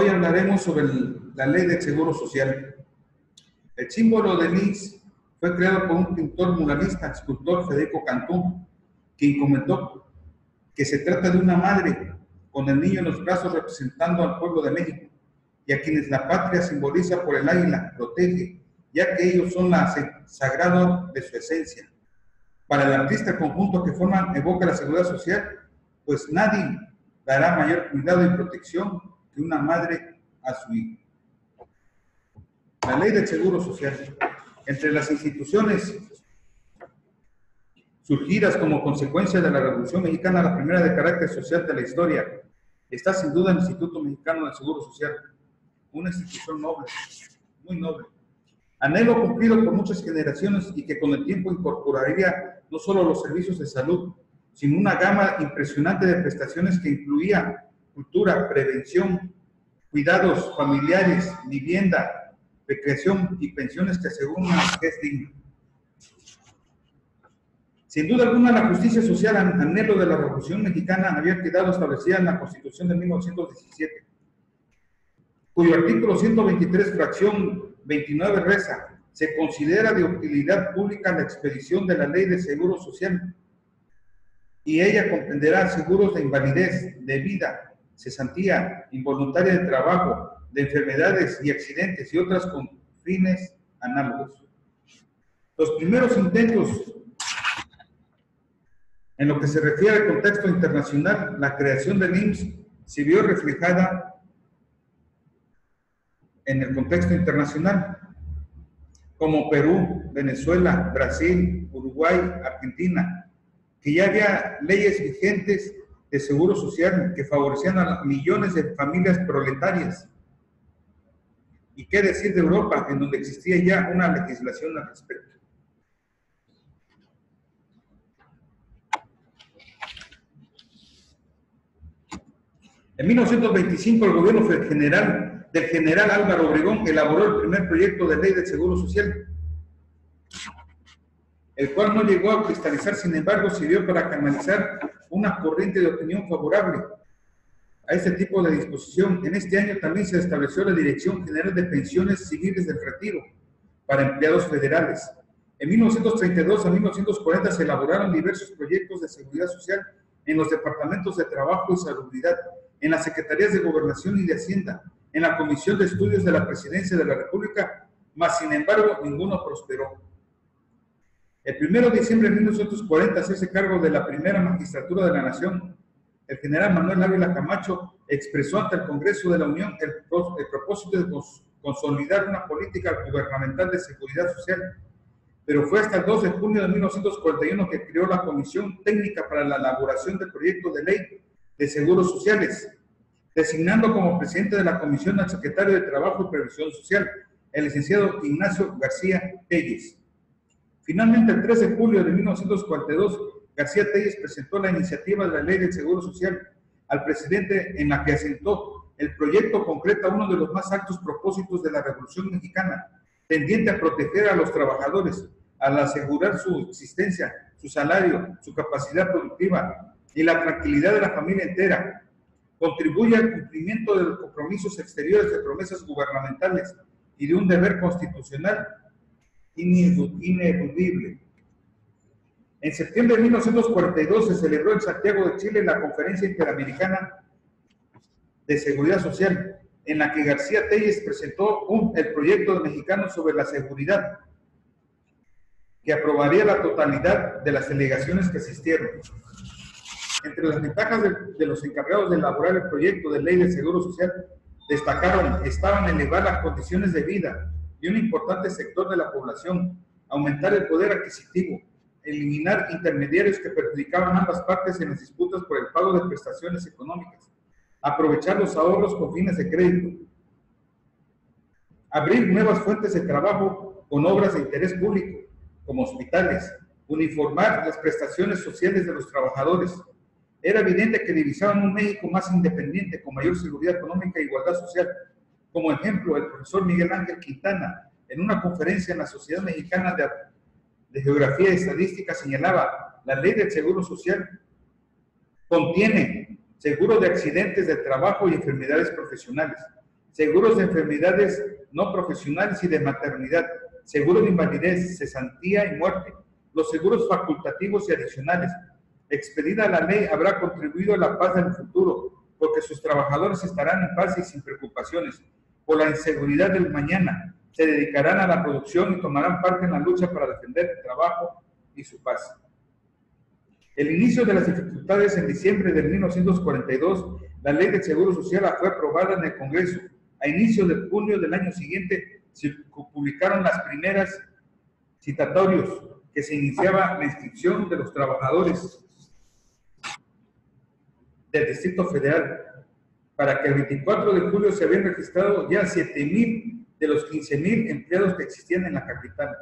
Hoy hablaremos sobre la ley del Seguro Social. El símbolo del IMSS fue creado por un pintor muralista, escultor Federico Cantú, quien comentó que se trata de una madre con el niño en los brazos representando al pueblo de México y a quienes la patria simboliza por el águila, protege, ya que ellos son sagrado de su esencia. Para el artista, el conjunto que forman evoca la seguridad social, pues nadie dará mayor cuidado y protección que una madre a su hijo. La ley del Seguro Social. Entre las instituciones surgidas como consecuencia de la Revolución Mexicana, la primera de carácter social de la historia, está sin duda el Instituto Mexicano del Seguro Social, una institución noble, muy noble. Anhelo cumplido por muchas generaciones y que con el tiempo incorporaría no solo los servicios de salud, sino una gama impresionante de prestaciones que incluía cultura, prevención, cuidados familiares, vivienda, recreación y pensiones que aseguran que es digno. Sin duda alguna, la justicia social, anhelo de la Revolución Mexicana, había quedado establecida en la Constitución de 1917, cuyo artículo 123, fracción 29 reza: se considera de utilidad pública la expedición de la ley de seguro social y ella comprenderá seguros de invalidez, de vida, cesantía, involuntaria de trabajo, de enfermedades y accidentes y otras con fines análogos. Los primeros intentos en lo que se refiere al contexto internacional, la creación del IMSS se vio reflejada en el contexto internacional, como Perú, Venezuela, Brasil, Uruguay, Argentina, que ya había leyes vigentes de seguro social que favorecían a millones de familias proletarias. ¿Y qué decir de Europa, en donde existía ya una legislación al respecto? En 1925, el gobierno del general Álvaro Obregón elaboró el primer proyecto de ley del Seguro Social, el cual no llegó a cristalizar, sin embargo, sirvió para canalizar una corriente de opinión favorable a este tipo de disposición. En este año también se estableció la Dirección General de Pensiones Civiles del Retiro para empleados federales. En 1932 a 1940 se elaboraron diversos proyectos de seguridad social en los departamentos de Trabajo y Salubridad, en las Secretarías de Gobernación y de Hacienda, en la Comisión de Estudios de la Presidencia de la República, mas sin embargo ninguno prosperó. El 1 de diciembre de 1940, hacerse cargo de la primera magistratura de la Nación, el general Manuel Ávila Camacho expresó ante el Congreso de la Unión el propósito de consolidar una política gubernamental de seguridad social, pero fue hasta el 2 de junio de 1941 que creó la Comisión Técnica para la elaboración del proyecto de ley de seguros sociales, designando como presidente de la comisión al secretario de Trabajo y Previsión Social, el licenciado Ignacio García Telles. Finalmente, el 3 de julio de 1942, García Telles presentó la iniciativa de la Ley del Seguro Social al presidente, en la que asentó el proyecto concreta uno de los más altos propósitos de la Revolución Mexicana, tendiente a proteger a los trabajadores, al asegurar su existencia, su salario, su capacidad productiva y la tranquilidad de la familia entera. Contribuye al cumplimiento de los compromisos exteriores de promesas gubernamentales y de un deber constitucional ineludible. En septiembre de 1942 se celebró en Santiago de Chile la Conferencia Interamericana de Seguridad Social, en la que García Telles presentó el proyecto de Mexicanos sobre la seguridad, que aprobaría la totalidad de las delegaciones que asistieron. Entre las ventajas de los encargados de elaborar el proyecto de ley de seguro social, estaban elevar las condiciones de vida de un importante sector de la población, aumentar el poder adquisitivo, eliminar intermediarios que perjudicaban a ambas partes en las disputas por el pago de prestaciones económicas, aprovechar los ahorros con fines de crédito, abrir nuevas fuentes de trabajo con obras de interés público, como hospitales, uniformar las prestaciones sociales de los trabajadores. Era evidente que divisaban un México más independiente, con mayor seguridad económica e igualdad social. Como ejemplo, el profesor Miguel Ángel Quintana, en una conferencia en la Sociedad Mexicana de Geografía y Estadística, señalaba: la ley del Seguro Social contiene seguro de accidentes de trabajo y enfermedades profesionales, seguros de enfermedades no profesionales y de maternidad, seguro de invalidez, cesantía y muerte, los seguros facultativos y adicionales. Expedida la ley, habrá contribuido a la paz del futuro, porque sus trabajadores estarán en paz y sin preocupaciones. Por la inseguridad del mañana, se dedicarán a la producción y tomarán parte en la lucha para defender el trabajo y su paz. El inicio de las dificultades en diciembre de 1942, la Ley del Seguro Social fue aprobada en el Congreso. A inicio de junio del año siguiente se publicaron las primeras citatorios que se iniciaba la inscripción de los trabajadores del Distrito Federal, para que el 24 de julio se habían registrado ya 7,000 de los 15,000 empleados que existían en la capital.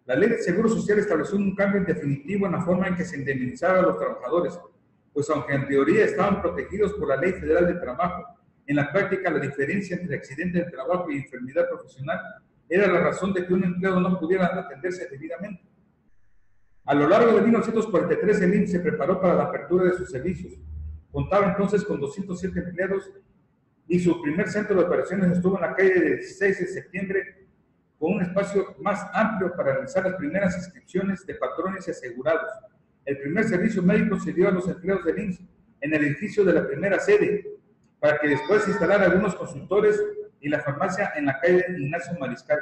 La Ley del Seguro Social estableció un cambio definitivo en la forma en que se indemnizaba a los trabajadores, pues aunque en teoría estaban protegidos por la Ley Federal de Trabajo, en la práctica la diferencia entre accidente de trabajo y enfermedad profesional era la razón de que un empleado no pudiera atenderse debidamente. A lo largo de 1943 el IMSS se preparó para la apertura de sus servicios. Contaba entonces con 207 empleados y su primer centro de operaciones estuvo en la calle de 16 de septiembre, con un espacio más amplio para realizar las primeras inscripciones de patrones y asegurados. El primer servicio médico se dio a los empleados del IMSS en el edificio de la primera sede, para que después se instalara algunos consultores y la farmacia en la calle Ignacio Mariscal.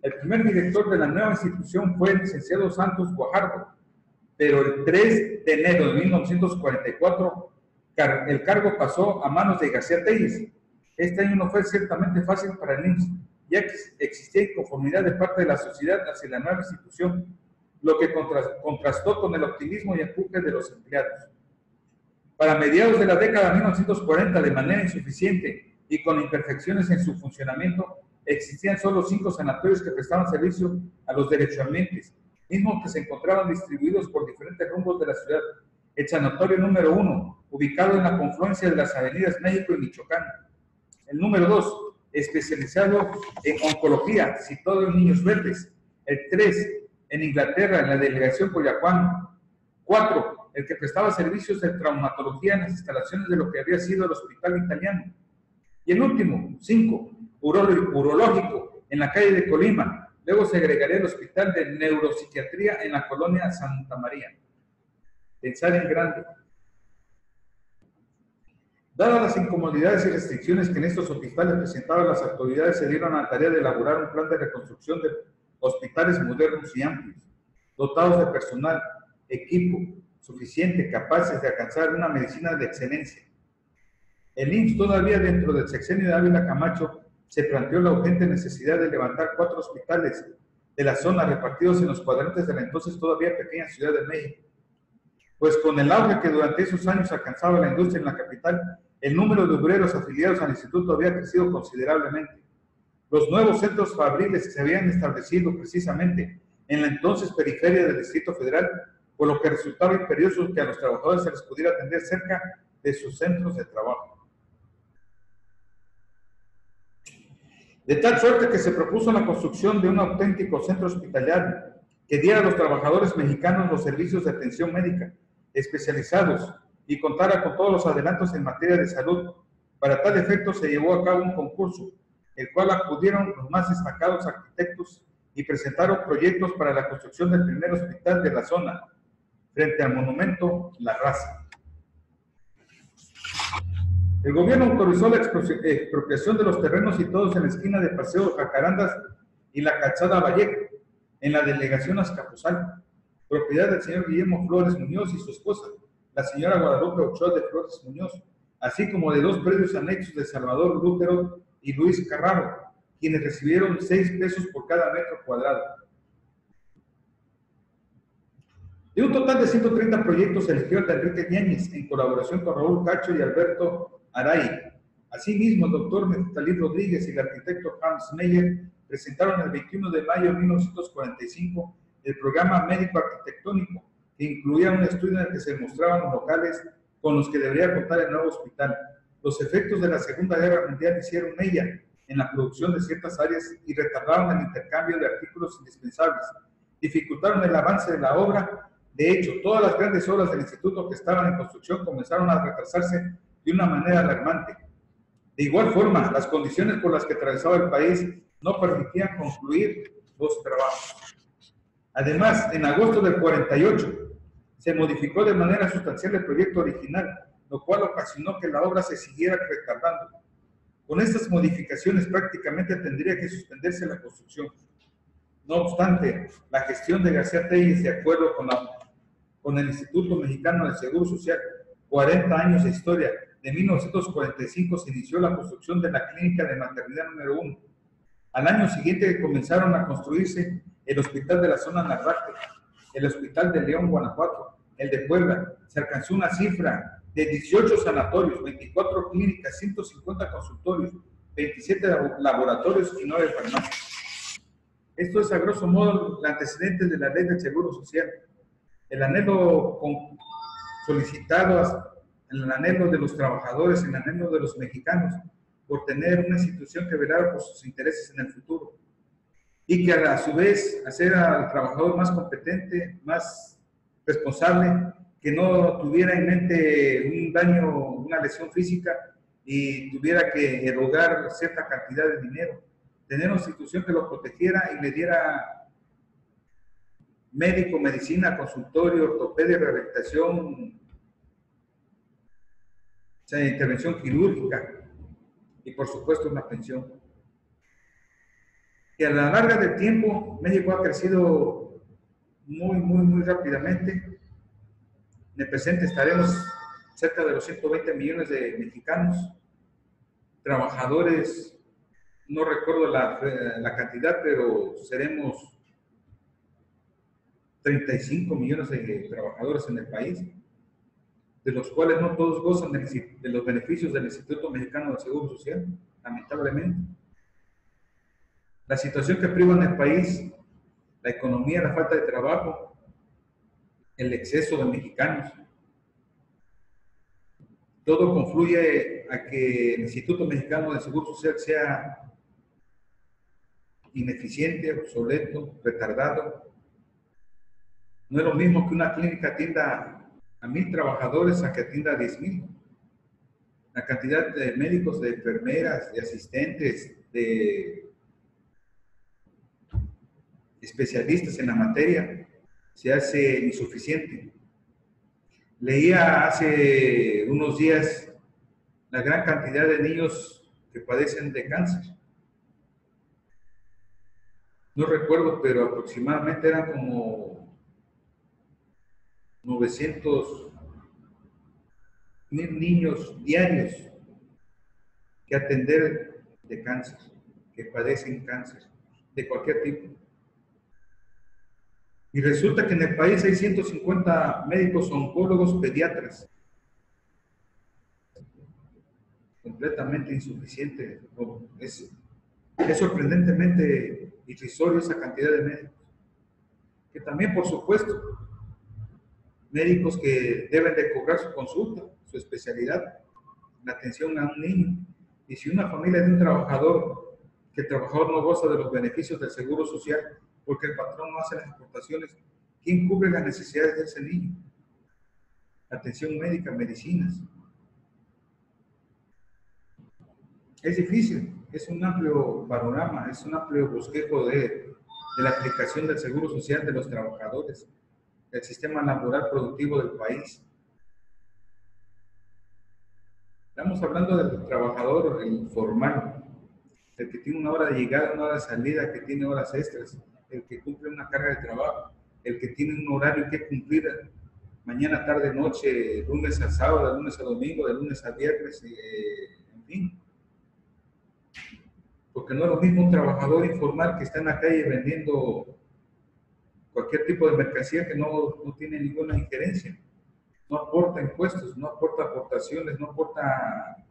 El primer director de la nueva institución fue el licenciado Santos Guajardo, pero el 3 de enero de 1944 el cargo pasó a manos de García Telles. Este año no fue ciertamente fácil para el IMSS, ya que existía inconformidad de parte de la sociedad hacia la nueva institución, lo que contrastó con el optimismo y empuje de los empleados. Para mediados de la década de 1940, de manera insuficiente y con imperfecciones en su funcionamiento, existían solo 5 sanatorios que prestaban servicio a los derechohabientes, mismos que se encontraban distribuidos por diferentes rumbos de la ciudad. El sanatorio número 1, ubicado en la confluencia de las avenidas México y Michoacán. El número 2, especializado en oncología, situado en Niños Verdes. El 3, en Inglaterra, en la delegación Coyahuán. 4, el que prestaba servicios de traumatología en las instalaciones de lo que había sido el Hospital Italiano. Y el último, 5, urológico, en la calle de Colima. Luego se agregaría el Hospital de Neuropsiquiatría en la colonia Santa María. Pensar en grande. Dadas las incomodidades y restricciones que en estos hospitales presentaban, las autoridades se dieron a la tarea de elaborar un plan de reconstrucción de hospitales modernos y amplios, dotados de personal, equipo suficiente, capaces de alcanzar una medicina de excelencia. El IMSS, todavía dentro del sexenio de Ávila Camacho, se planteó la urgente necesidad de levantar 4 hospitales de la zona repartidos en los cuadrantes de la entonces todavía pequeña Ciudad de México. Pues con el auge que durante esos años alcanzaba la industria en la capital, el número de obreros afiliados al instituto había crecido considerablemente. Los nuevos centros fabriles se habían establecido precisamente en la entonces periferia del Distrito Federal, por lo que resultaba imperioso que a los trabajadores se les pudiera atender cerca de sus centros de trabajo. De tal suerte que se propuso la construcción de un auténtico centro hospitalario que diera a los trabajadores mexicanos los servicios de atención médica especializados y contara con todos los adelantos en materia de salud. Para tal efecto se llevó a cabo un concurso, el cual acudieron los más destacados arquitectos y presentaron proyectos para la construcción del primer hospital de la zona, frente al monumento La Raza. El gobierno autorizó la expropiación de los terrenos situados en la esquina de Paseo Jacarandas y la Calzada Vallejo, en la delegación Azcapotzalco, propiedad del señor Guillermo Flores Muñoz y su esposa, la señora Guadalupe Ochoa de Flores Muñoz, así como de 2 predios anexos de Salvador Lútero y Luis Carraro, quienes recibieron 6 pesos por cada metro cuadrado. De un total de 130 proyectos, se eligió el de Enrique Yáñez, en colaboración con Raúl Cacho y Alberto Aray. Asimismo, el doctor Neftalí Rodríguez y el arquitecto Hans Meyer presentaron el 21 de mayo de 1945 el programa médico arquitectónico, que incluía un estudio en el que se mostraban los locales con los que debería contar el nuevo hospital. Los efectos de la Segunda Guerra Mundial hicieron mella en la producción de ciertas áreas y retardaron el intercambio de artículos indispensables, dificultaron el avance de la obra. De hecho, todas las grandes obras del instituto que estaban en construcción comenzaron a retrasarse de una manera alarmante. De igual forma, las condiciones por las que atravesaba el país no permitían concluir los trabajos. Además, en agosto del 48, se modificó de manera sustancial el proyecto original, lo cual ocasionó que la obra se siguiera retardando. Con estas modificaciones prácticamente tendría que suspenderse la construcción. No obstante, la gestión de García Telles, de acuerdo con el Instituto Mexicano del Seguro Social, 40 años de historia, de 1945 se inició la construcción de la clínica de maternidad número 1. Al año siguiente comenzaron a construirse el hospital de la zona Narvarte, el hospital de León, Guanajuato, el de Puebla. Se alcanzó una cifra de 18 sanatorios, 24 clínicas, 150 consultorios, 27 laboratorios y 9 farmacias. Esto es a grosso modo el antecedente de la ley del Seguro Social. El anhelo solicitado, el anhelo de los trabajadores, el anhelo de los mexicanos por tener una institución que velara por sus intereses en el futuro y que a su vez hacer al trabajador más competente, más responsable, que no tuviera en mente un daño, una lesión física y tuviera que erogar cierta cantidad de dinero. Tener una institución que lo protegiera y le diera médico, medicina, consultorio, ortopedia, rehabilitación, o sea, intervención quirúrgica y por supuesto una pensión. Y a la larga del tiempo, México ha crecido muy rápidamente. En el presente estaremos cerca de los 120 millones de mexicanos, trabajadores, no recuerdo la cantidad, pero seremos 35 millones de trabajadores en el país, de los cuales no todos gozan de los beneficios del Instituto Mexicano del Seguro Social, lamentablemente. La situación que priva en el país, la economía, la falta de trabajo, el exceso de mexicanos, todo confluye a que el Instituto Mexicano del Seguro Social sea ineficiente, obsoleto, retardado. No es lo mismo que una clínica atienda a 1,000 trabajadores a que atienda a 10,000. La cantidad de médicos, de enfermeras, de asistentes, de especialistas en la materia se hace insuficiente. Leía hace unos días la gran cantidad de niños que padecen de cáncer. No recuerdo, pero aproximadamente eran como 900,000 niños diarios que atender de cáncer, que padecen cáncer de cualquier tipo. Y resulta que en el país hay 150 médicos oncólogos pediatras. Completamente insuficiente. Es sorprendentemente irrisorio esa cantidad de médicos. Que también, por supuesto, médicos que deben de cobrar su consulta, su especialidad, la atención a un niño. Y si una familia de un trabajador, que el trabajador no goza de los beneficios del Seguro Social, porque el patrón no hace las aportaciones, ¿quién cubre las necesidades de ese niño? Atención médica, medicinas. Es difícil, es un amplio panorama, es un amplio bosquejo de la aplicación del Seguro Social de los trabajadores, del sistema laboral productivo del país. Estamos hablando del trabajador informal, el que tiene una hora de llegada, una hora de salida, que tiene horas extras, el que cumple una carga de trabajo, el que tiene un horario que cumplir mañana, tarde, noche, lunes a sábado, de lunes a domingo, de lunes a viernes, en fin. Porque no es lo mismo un trabajador informal que está en la calle vendiendo cualquier tipo de mercancía que no tiene ninguna injerencia, no aporta impuestos, no aporta aportaciones, no aporta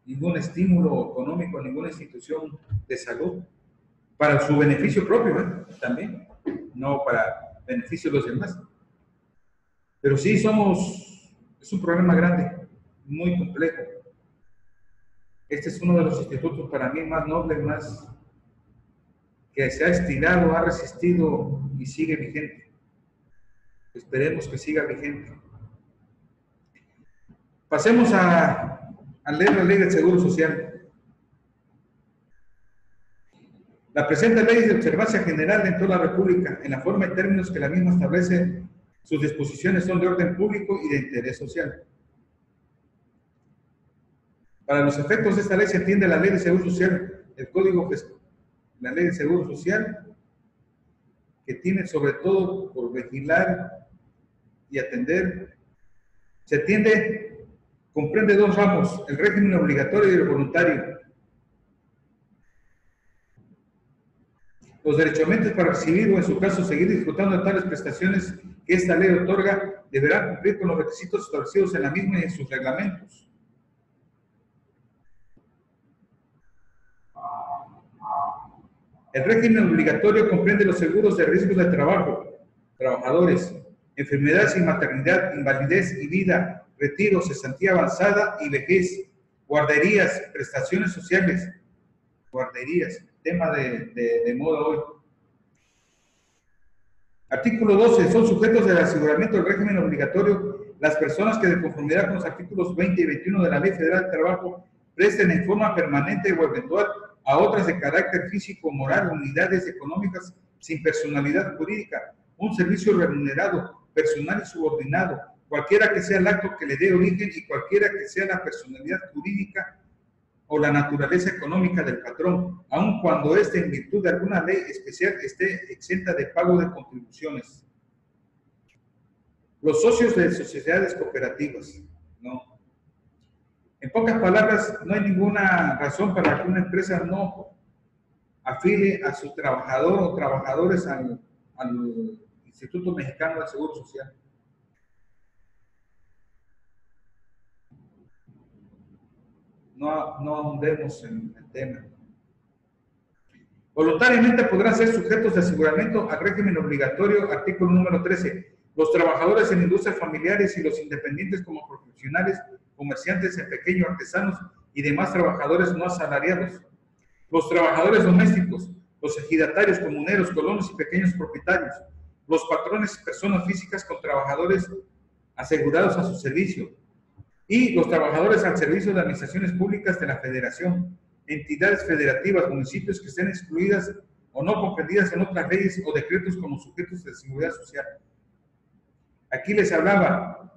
ningún estímulo económico a ninguna institución de salud, para su beneficio propio, también, no para beneficio de los demás. Pero sí es un problema grande, muy complejo. Este es uno de los institutos para mí más nobles, más que se ha estirado, ha resistido y sigue vigente. Esperemos que siga vigente. Pasemos a leer la ley del Seguro Social. La presente ley es de observancia general en toda la República, en la forma y términos que la misma establece. Sus disposiciones son de orden público y de interés social. Para los efectos de esta ley se entiende la Ley de Seguro Social, el Código Fiscal, la Ley de Seguro Social, que tiene sobre todo por vigilar y atender. Se atiende, comprende dos ramos, el régimen obligatorio y el voluntario. Los derechohabientes para recibir o en su caso seguir disfrutando de tales prestaciones que esta ley otorga deberán cumplir con los requisitos establecidos en la misma y en sus reglamentos. El régimen obligatorio comprende los seguros de riesgos de trabajo, trabajadores, enfermedades y maternidad, invalidez y vida, retiro, cesantía avanzada y vejez, guarderías, prestaciones sociales, guarderías, tema de moda hoy. Artículo 12. Son sujetos del aseguramiento del régimen obligatorio las personas que de conformidad con los artículos 20 y 21 de la Ley Federal del Trabajo presten en forma permanente o eventual a otras de carácter físico, moral, unidades económicas sin personalidad jurídica, un servicio remunerado, personal y subordinado, cualquiera que sea el acto que le dé origen y cualquiera que sea la personalidad jurídica o la naturaleza económica del patrón, aun cuando éste, en virtud de alguna ley especial, esté exenta de pago de contribuciones. Los socios de sociedades cooperativas, no. En pocas palabras, no hay ninguna razón para que una empresa no afile a su trabajador o trabajadores al Instituto Mexicano del Seguro Social. No ahondemos en el tema. Voluntariamente podrán ser sujetos de aseguramiento al régimen obligatorio, artículo número 13. Los trabajadores en industrias familiares y los independientes como profesionales, comerciantes en pequeño, artesanos y demás trabajadores no asalariados. Los trabajadores domésticos, los ejidatarios, comuneros, colonos y pequeños propietarios. Los patrones y personas físicas con trabajadores asegurados a su servicio. Y los trabajadores al servicio de administraciones públicas de la Federación, entidades federativas, municipios que estén excluidas o no comprendidas en otras leyes o decretos como sujetos de seguridad social. Aquí les hablaba,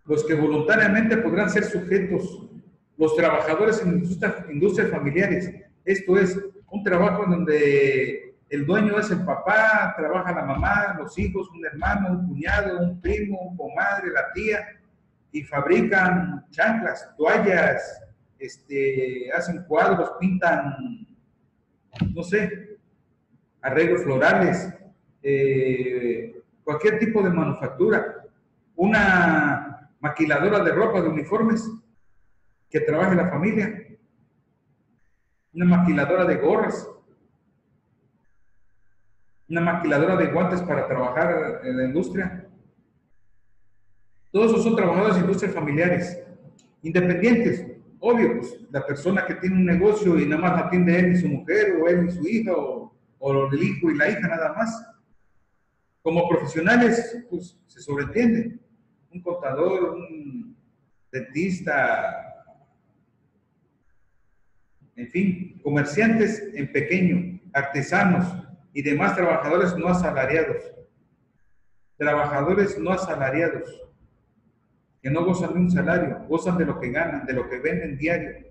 los que voluntariamente podrán ser sujetos, los trabajadores en industrias familiares, esto es, un trabajo en donde el dueño es el papá, trabaja la mamá, los hijos, un hermano, un cuñado, un primo, un comadre, la tía, y fabrican chanclas, toallas, hacen cuadros, pintan, no sé, arreglos florales, cualquier tipo de manufactura, una maquiladora de ropa, de uniformes, que trabaje la familia, una maquiladora de gorras, una maquiladora de guantes para trabajar en la industria. Todos esos son trabajadores de industrias familiares, independientes. Obvio, pues la persona que tiene un negocio y nada más atiende él y su mujer, o él y su hija, o el hijo y la hija nada más. Como profesionales, pues se sobreentiende. Un contador, un dentista, en fin, comerciantes en pequeño, artesanos y demás trabajadores no asalariados. Trabajadores no asalariados, que no gozan de un salario, gozan de lo que ganan, de lo que venden diario,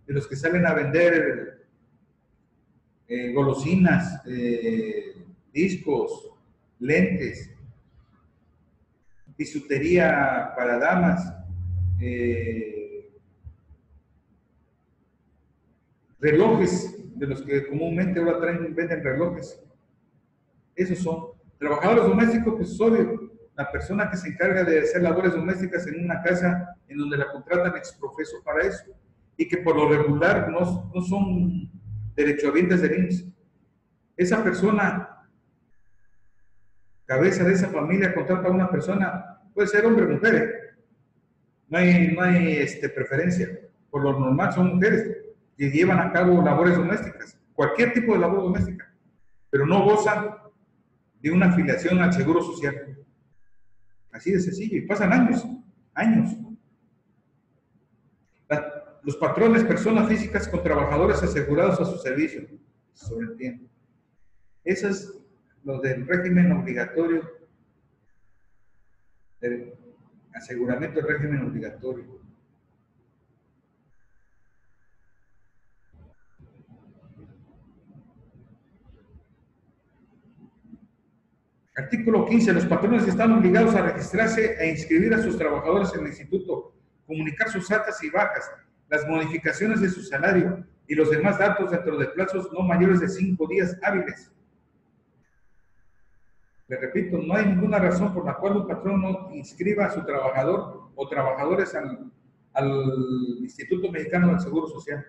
de los que salen a vender golosinas, discos, lentes, bisutería para damas, relojes, de los que comúnmente ahora venden relojes. Esos son trabajadores domésticos, pues obvio, la persona que se encarga de hacer labores domésticas en una casa en donde la contratan ex profeso para eso, y que por lo regular no son derechohabientes del IMSS. Esa persona, cabeza de esa familia, contrata a una persona, puede ser hombre o mujer, no hay preferencia, por lo normal son mujeres que llevan a cabo labores domésticas, cualquier tipo de labor doméstica, pero no gozan de una afiliación al Seguro Social. Así de sencillo, y pasan años. Los patrones, personas físicas con trabajadores asegurados a su servicio. Sobreentiendo. Eso es lo del régimen obligatorio, del aseguramiento del régimen obligatorio. Artículo 15. Los patrones están obligados a registrarse e inscribir a sus trabajadores en el instituto, comunicar sus altas y bajas, las modificaciones de su salario y los demás datos dentro de plazos no mayores de 5 días hábiles. Le repito, no hay ninguna razón por la cual un patrón no inscriba a su trabajador o trabajadores al Instituto Mexicano del Seguro Social.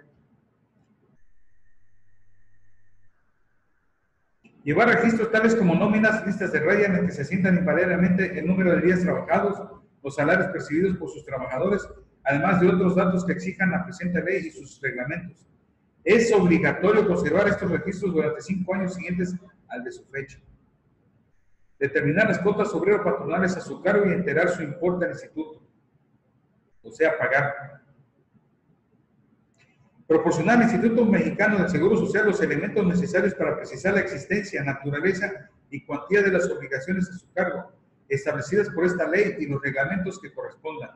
Llevar registros tales como nóminas, listas de raya en el que se asientan invariablemente el número de días trabajados, los salarios percibidos por sus trabajadores, además de otros datos que exijan la presente ley y sus reglamentos. Es obligatorio conservar estos registros durante 5 años siguientes al de su fecha. Determinar las cuotas obrero-patronales a su cargo y enterar su importe al instituto, o sea, pagar. Proporcionar al Instituto Mexicano del Seguro Social los elementos necesarios para precisar la existencia, naturaleza y cuantía de las obligaciones a su cargo, establecidas por esta ley y los reglamentos que correspondan.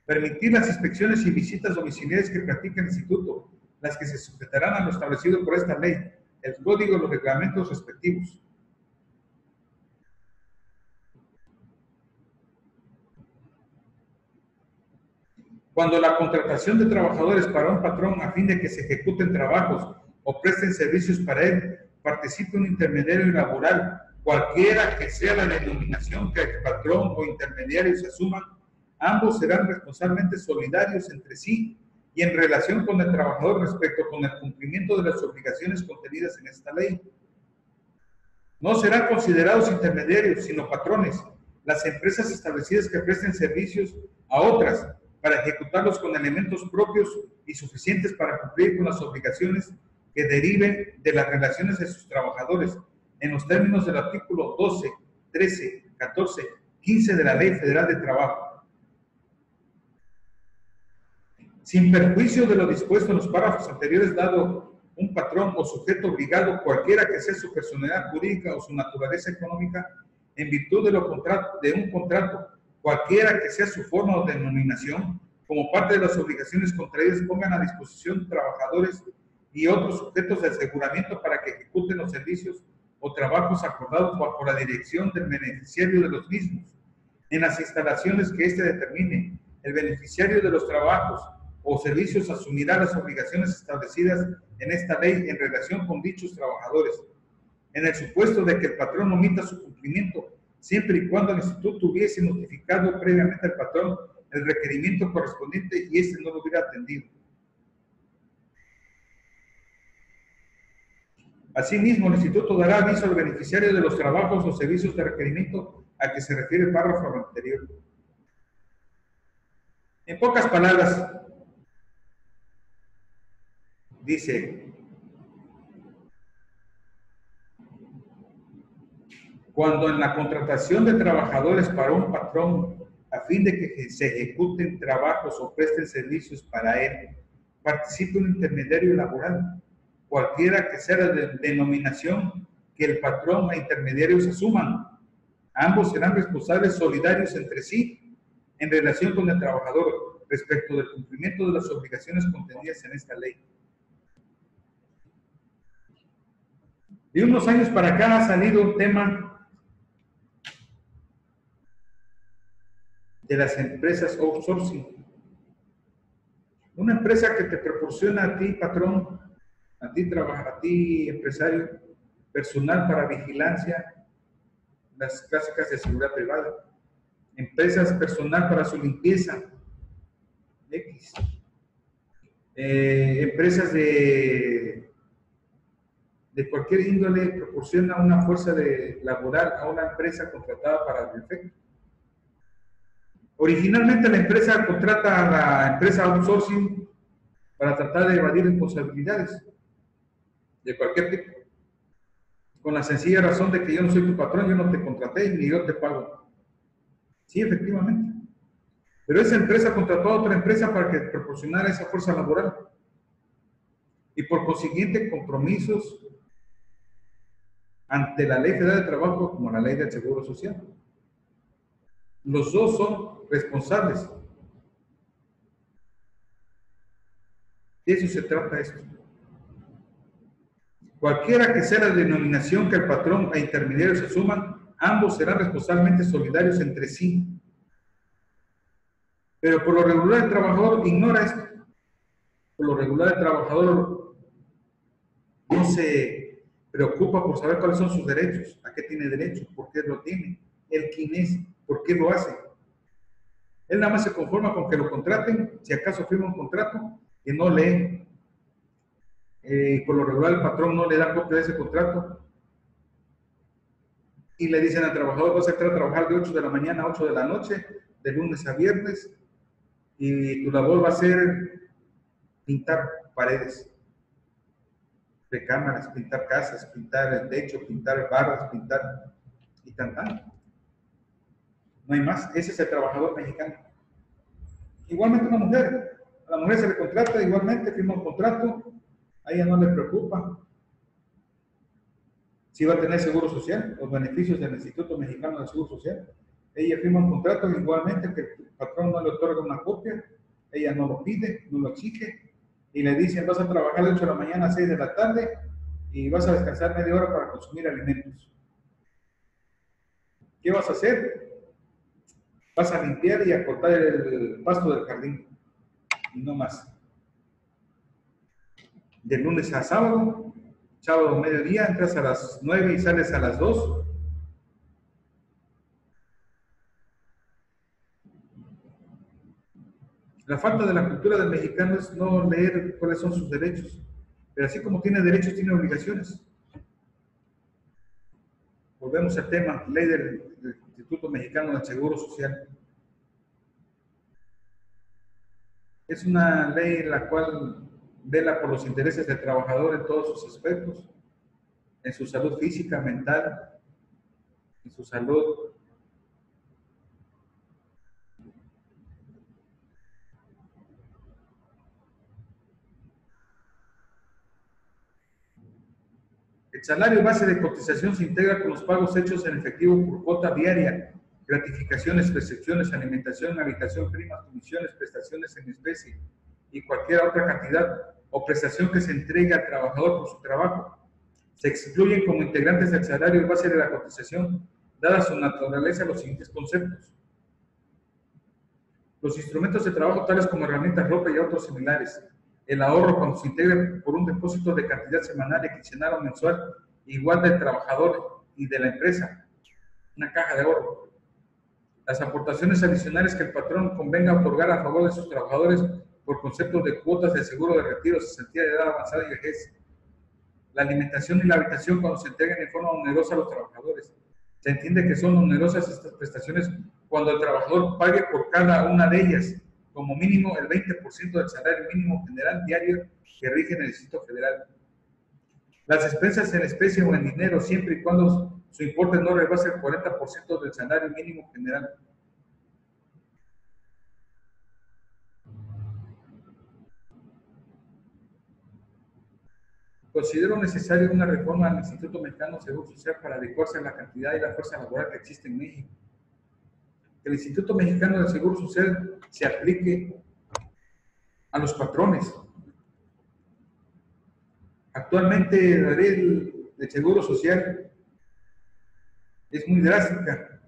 Permitir las inspecciones y visitas domiciliares que practica el Instituto, las que se sujetarán a lo establecido por esta ley, el código y los reglamentos respectivos. Cuando la contratación de trabajadores para un patrón a fin de que se ejecuten trabajos o presten servicios para él, participe un intermediario laboral, cualquiera que sea la denominación que el patrón o intermediarios asuman, ambos serán responsables solidarios entre sí y en relación con el trabajador respecto con el cumplimiento de las obligaciones contenidas en esta ley. No serán considerados intermediarios, sino patrones, las empresas establecidas que presten servicios a otras, para ejecutarlos con elementos propios y suficientes para cumplir con las obligaciones que deriven de las relaciones de sus trabajadores, en los términos del artículo 12, 13, 14, 15 de la Ley Federal de Trabajo. Sin perjuicio de lo dispuesto en los párrafos anteriores, dado un patrón o sujeto obligado, cualquiera que sea su personalidad jurídica o su naturaleza económica, en virtud de un contrato, cualquiera que sea su forma o denominación, como parte de las obligaciones contraídas, pongan a disposición trabajadores y otros sujetos de aseguramiento para que ejecuten los servicios o trabajos acordados bajo la dirección del beneficiario de los mismos, en las instalaciones que éste determine. El beneficiario de los trabajos o servicios asumirá las obligaciones establecidas en esta ley en relación con dichos trabajadores, en el supuesto de que el patrón omita su cumplimiento, siempre y cuando el instituto hubiese notificado previamente al patrón el requerimiento correspondiente y éste no lo hubiera atendido. Asimismo, el instituto dará aviso al beneficiario de los trabajos o servicios de requerimiento a que se refiere el párrafo anterior. En pocas palabras, dice: cuando en la contratación de trabajadores para un patrón, a fin de que se ejecuten trabajos o presten servicios para él, participe un intermediario laboral, cualquiera que sea la denominación que el patrón e intermediarios asuman, ambos serán responsables solidarios entre sí en relación con el trabajador respecto del cumplimiento de las obligaciones contenidas en esta ley. De unos años para acá ha salido un tema de las empresas outsourcing. Una empresa que te proporciona a ti, patrón, a ti empresario, personal para vigilancia, las clásicas de seguridad privada, empresas personal para su limpieza, X, empresas de cualquier índole proporciona una fuerza laboral a una empresa contratada para el efecto. Originalmente la empresa contrata a la empresa outsourcing para tratar de evadir responsabilidades de cualquier tipo, con la sencilla razón de que yo no soy tu patrón, yo no te contraté ni yo te pago. Sí, efectivamente. Pero esa empresa contrató a otra empresa para que proporcionara esa fuerza laboral. Y por consiguiente, compromisos ante la Ley Federal de Trabajo como la Ley del Seguro Social. Los dos son responsables. De eso se trata esto. Cualquiera que sea la denominación que el patrón e intermediarios asuman, ambos serán responsablemente solidarios entre sí. Pero por lo regular el trabajador ignora esto. Por lo regular el trabajador no se preocupa por saber cuáles son sus derechos, a qué tiene derecho, por qué lo tiene, él quién es, por qué lo hace. Él nada más se conforma con que lo contraten, si acaso firma un contrato, que no lee. Por lo regular el patrón no le da copia de ese contrato y le dicen al trabajador: vas a entrar a trabajar de 8 de la mañana a 8 de la noche, de lunes a viernes, y tu labor va a ser pintar paredes de cámaras, pintar casas, pintar el techo, pintar barras, pintar y tan. No hay más. Ese es el trabajador mexicano. Igualmente una mujer. A la mujer se le contrata, igualmente firma un contrato, a ella no le preocupa si va a tener seguro social, los beneficios del Instituto Mexicano del Seguro Social. Ella firma un contrato, igualmente que el patrón no le otorga una copia, ella no lo pide, no lo exige, y le dicen: vas a trabajar de 8 de la mañana a 6 de la tarde y vas a descansar media hora para consumir alimentos. ¿Qué vas a hacer? Vas a limpiar y a cortar el pasto del jardín, y no más. De lunes a sábado, sábado mediodía, entras a las 9 y sales a las 2. La falta de la cultura del mexicano es no leer cuáles son sus derechos. Pero así como tiene derechos, tiene obligaciones. Volvemos al tema, ley del Instituto Mexicano del Seguro Social. Es una ley en la cual vela por los intereses del trabajador en todos sus aspectos, en su salud física, mental, en su salud el salario base de cotización se integra con los pagos hechos en efectivo por cuota diaria, gratificaciones, percepciones, alimentación, habitación, primas, comisiones, prestaciones en especie y cualquier otra cantidad o prestación que se entregue al trabajador por su trabajo. Se excluyen como integrantes del salario base de la cotización, dada su naturaleza, los siguientes conceptos. Los instrumentos de trabajo tales como herramientas, ropa y otros similares. El ahorro cuando se integre por un depósito de cantidad semanal, quincenal o mensual, igual del trabajador y de la empresa. Una caja de ahorro. Las aportaciones adicionales que el patrón convenga otorgar a favor de sus trabajadores por concepto de cuotas de seguro de retiro, cesantía de edad avanzada y vejez. La alimentación y la habitación cuando se entreguen en forma onerosa a los trabajadores. Se entiende que son onerosas estas prestaciones cuando el trabajador pague por cada una de ellas, como mínimo el 20% del salario mínimo general diario que rige en el Distrito Federal. Las expensas en especie o en dinero, siempre y cuando su importe no rebase el 40% del salario mínimo general. Considero necesaria una reforma al Instituto Mexicano de Seguro Social para adecuarse a la cantidad y la fuerza laboral que existe en México. Que el Instituto Mexicano del Seguro Social se aplique a los patrones. Actualmente la ley del Seguro Social es muy drástica.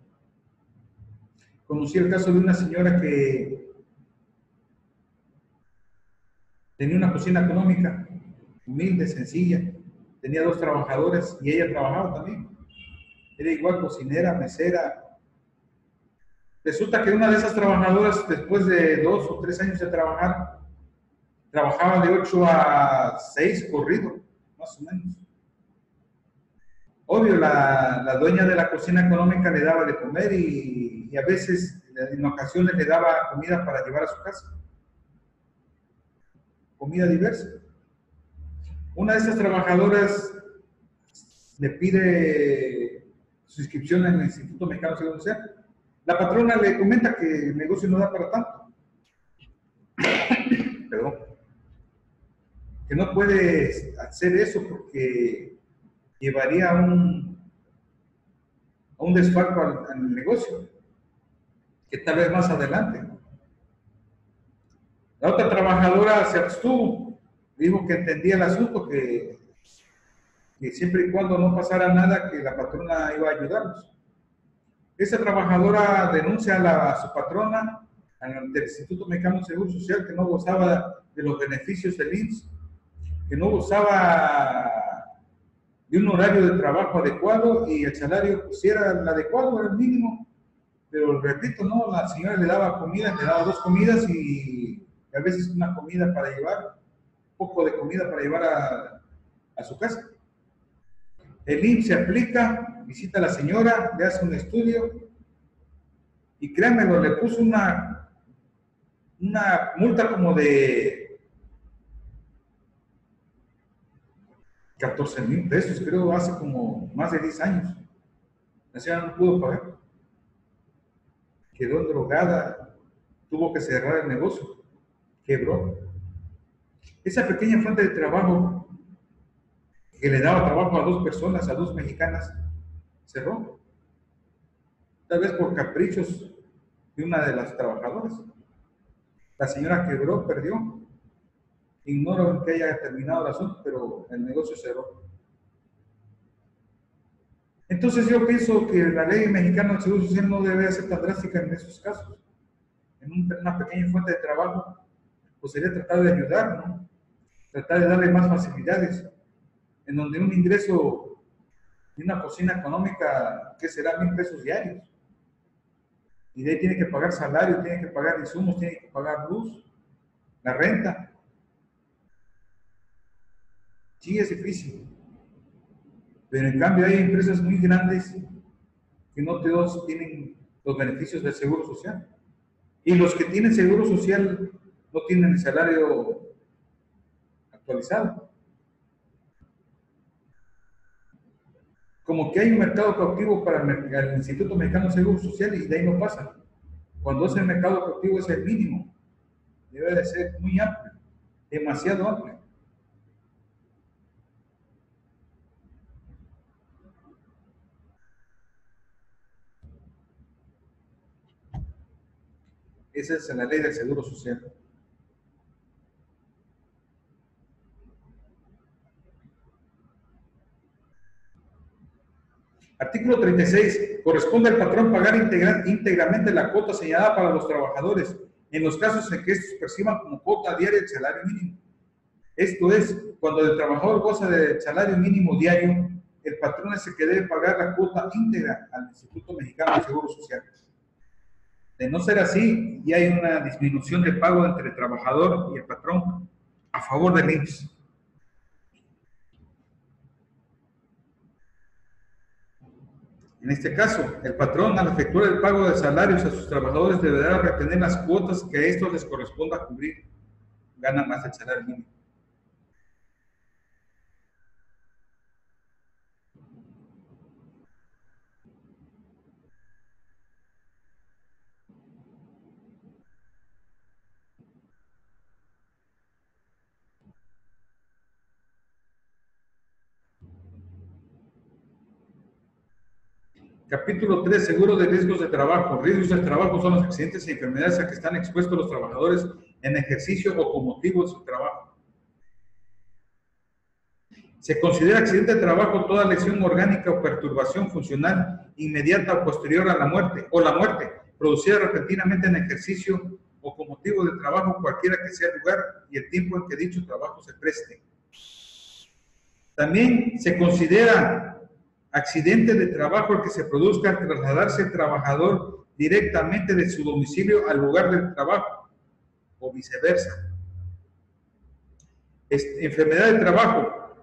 Conocí el caso de una señora que tenía una cocina económica, humilde, sencilla, tenía 2 trabajadores y ella trabajaba también. Era igual cocinera, mesera. Resulta que una de esas trabajadoras, después de 2 o 3 años de trabajar, trabajaba de 8 a 6 corrido, más o menos. Obvio, la dueña de la cocina económica le daba de comer y a veces, en ocasiones, le daba comida para llevar a su casa. Comida diversa. Una de esas trabajadoras le pide su inscripción en el Instituto Mexicano de Seguro Social. La patrona le comenta que el negocio no da para tanto. Perdón. Que no puede hacer eso porque llevaría a un desfalco al negocio, que tal vez más adelante. La otra trabajadora se abstuvo, dijo que entendía el asunto, que siempre y cuando no pasara nada, que la patrona iba a ayudarnos. Esa trabajadora denuncia a su patrona ante el Instituto Mexicano de Seguro Social, que no gozaba de los beneficios del IMSS, que no gozaba de un horario de trabajo adecuado y el salario pues, era el adecuado, era el mínimo. Pero repito, no, la señora le daba comida, le daba 2 comidas y a veces una comida para llevar, poco de comida para llevar a su casa. El IMSS se aplica, visita a la señora, le hace un estudio y créanmelo, le puso una multa como de 14,000 pesos, creo, hace como más de 10 años. La señora no pudo pagar. Quedó drogada, tuvo que cerrar el negocio, quebró. Esa pequeña fuente de trabajo que le daba trabajo a 2 personas, a 2 mexicanas, cerró. Tal vez por caprichos de una de las trabajadoras. La señora quebró, perdió. Ignoro que haya terminado el asunto, pero el negocio cerró. Entonces yo pienso que la ley mexicana del Seguro Social no debe ser tan drástica en esos casos. En una pequeña fuente de trabajo, pues sería tratar de ayudar, ¿no? Tratar de darle más facilidades, en donde un ingreso de una cocina económica, que será 1,000 pesos diarios. Y de ahí tiene que pagar salario, tiene que pagar insumos, tiene que pagar luz, la renta. Sí, es difícil. Pero en cambio hay empresas muy grandes que no todos tienen los beneficios del Seguro Social. Y los que tienen Seguro Social no tienen el salario actualizado. Como que hay un mercado cautivo para el Instituto Mexicano de Seguro Social y de ahí no pasa. Cuando es el mercado cautivo es el mínimo. Debe de ser muy amplio, demasiado amplio. Esa es la ley del Seguro Social. Artículo 36. Corresponde al patrón pagar íntegramente la cuota señalada para los trabajadores, en los casos en que estos perciban como cuota diaria el salario mínimo. Esto es, cuando el trabajador goza del salario mínimo diario, el patrón es el que debe pagar la cuota íntegra al Instituto Mexicano de Seguro Social. De no ser así, ya hay una disminución de pago entre el trabajador y el patrón a favor del IMSS. En este caso, el patrón, al efectuar el pago de salarios a sus trabajadores, deberá retener las cuotas que a estos les corresponda cubrir. Gana más el salario mínimo. Capítulo 3. Seguro de riesgos de trabajo. Riesgos del trabajo son los accidentes y enfermedades a que están expuestos los trabajadores en ejercicio o con motivo de su trabajo. Se considera accidente de trabajo toda lesión orgánica o perturbación funcional inmediata o posterior a la muerte, producida repentinamente en ejercicio o con motivo de trabajo, cualquiera que sea el lugar y el tiempo en que dicho trabajo se preste. También se considera accidente de trabajo el que se produzca al trasladarse el trabajador directamente de su domicilio al lugar del trabajo o viceversa. Enfermedad de trabajo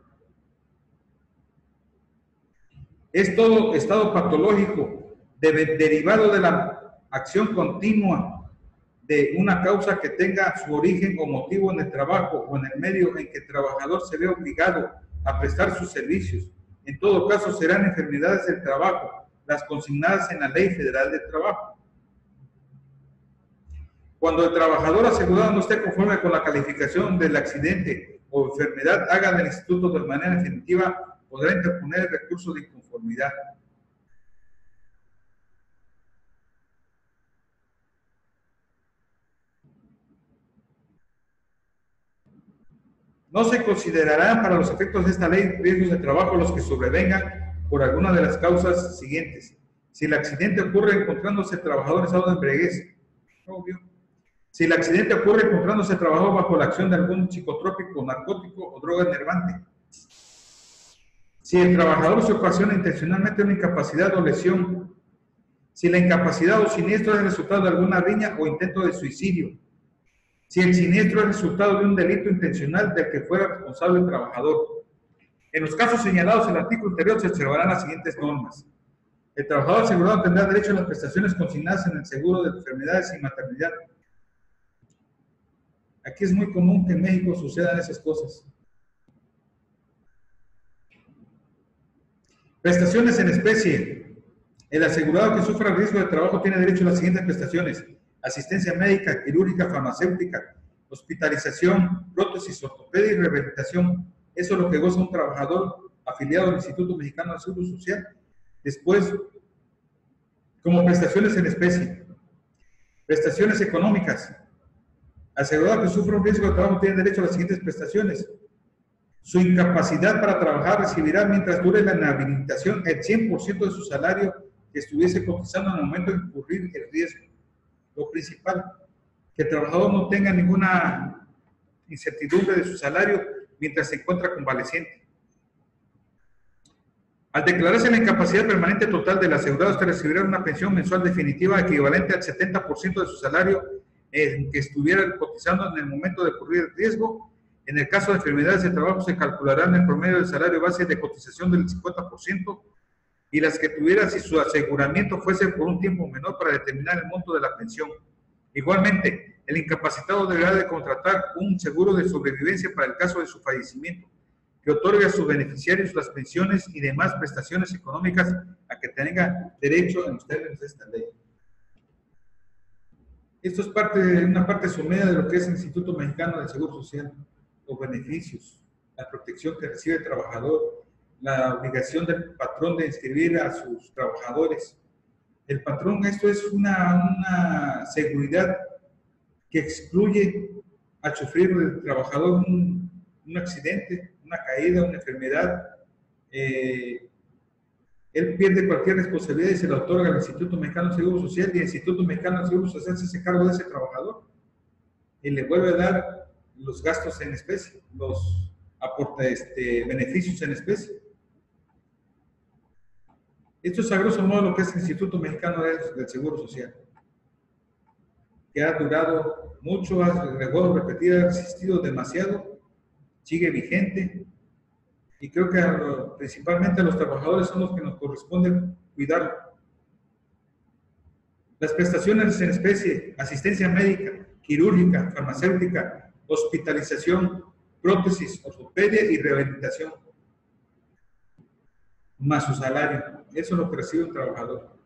es todo estado patológico derivado de la acción continua de una causa que tenga su origen o motivo en el trabajo o en el medio en que el trabajador se ve obligado a prestar sus servicios. En todo caso, serán enfermedades del trabajo, las consignadas en la Ley Federal del Trabajo. Cuando el trabajador asegurado no esté conforme con la calificación del accidente o enfermedad, haga del instituto de manera definitiva, podrá interponer el recurso de inconformidad. No se considerarán para los efectos de esta ley riesgos de trabajo los que sobrevengan por alguna de las causas siguientes. Si el accidente ocurre encontrándose el trabajador en estado de embriaguez, obvio. Si el accidente ocurre encontrándose el trabajador bajo la acción de algún psicotrópico, narcótico o droga enervante. Si el trabajador se ocasiona intencionalmente una incapacidad o lesión. Si la incapacidad o siniestro es el resultado de alguna riña o intento de suicidio. Si el siniestro es resultado de un delito intencional del que fuera responsable el trabajador. En los casos señalados en el artículo anterior se observarán las siguientes normas. El trabajador asegurado tendrá derecho a las prestaciones consignadas en el seguro de enfermedades y maternidad. Aquí es muy común que en México sucedan esas cosas. Prestaciones en especie. El asegurado que sufra riesgo de trabajo tiene derecho a las siguientes prestaciones: asistencia médica, quirúrgica, farmacéutica, hospitalización, prótesis, ortopedia y rehabilitación. Eso es lo que goza un trabajador afiliado al Instituto Mexicano del Seguro Social. Después, como prestaciones en especie. Prestaciones económicas. Asegurado que sufra un riesgo de trabajo tiene derecho a las siguientes prestaciones: su incapacidad para trabajar recibirá mientras dure la inhabilitación el 100% de su salario que estuviese cotizando en el momento de incurrir el riesgo. Lo principal, que el trabajador no tenga ninguna incertidumbre de su salario mientras se encuentra convaleciente. Al declararse la incapacidad permanente total del asegurado, este recibirá una pensión mensual definitiva equivalente al 70% de su salario en que estuviera cotizando en el momento de ocurrir el riesgo. En el caso de enfermedades de trabajo se calculará en el promedio del salario base de cotización del 50% y las que tuviera si su aseguramiento fuese por un tiempo menor para determinar el monto de la pensión. Igualmente, el incapacitado deberá de contratar un seguro de sobrevivencia para el caso de su fallecimiento, que otorgue a sus beneficiarios las pensiones y demás prestaciones económicas a que tenga derecho en los términos de esta ley. Esto es una parte sumida de lo que es el Instituto Mexicano del Seguro Social. Los beneficios, la protección que recibe el trabajador, la obligación del patrón de inscribir a sus trabajadores. El patrón, esto es una seguridad que excluye al sufrir el trabajador un accidente, una caída, una enfermedad. Él pierde cualquier responsabilidad y se la otorga al Instituto Mexicano de Seguro Social, y el Instituto Mexicano de Seguro Social se hace cargo de ese trabajador y le vuelve a dar los gastos en especie, los beneficios en especie. Esto es a grosso modo lo que es el Instituto Mexicano del Seguro Social, que ha durado mucho, recuerdo repetir, ha existido demasiado, sigue vigente, y creo que principalmente a los trabajadores son los que nos corresponde cuidarlo. Las prestaciones en especie: asistencia médica, quirúrgica, farmacéutica, hospitalización, prótesis, ortopedia y rehabilitación, más su salario. Eso es lo que recibe un trabajador.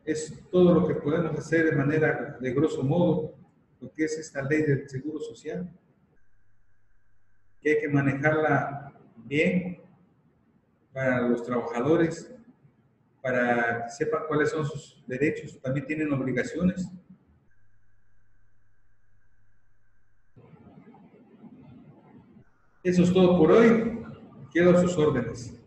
Es todo lo que podemos hacer de manera de grosso modo, lo que es esta ley del Seguro Social, que hay que manejarla bien para los trabajadores, para que sepan cuáles son sus derechos. También tienen obligaciones. Eso es todo por hoy. Quedo a sus órdenes.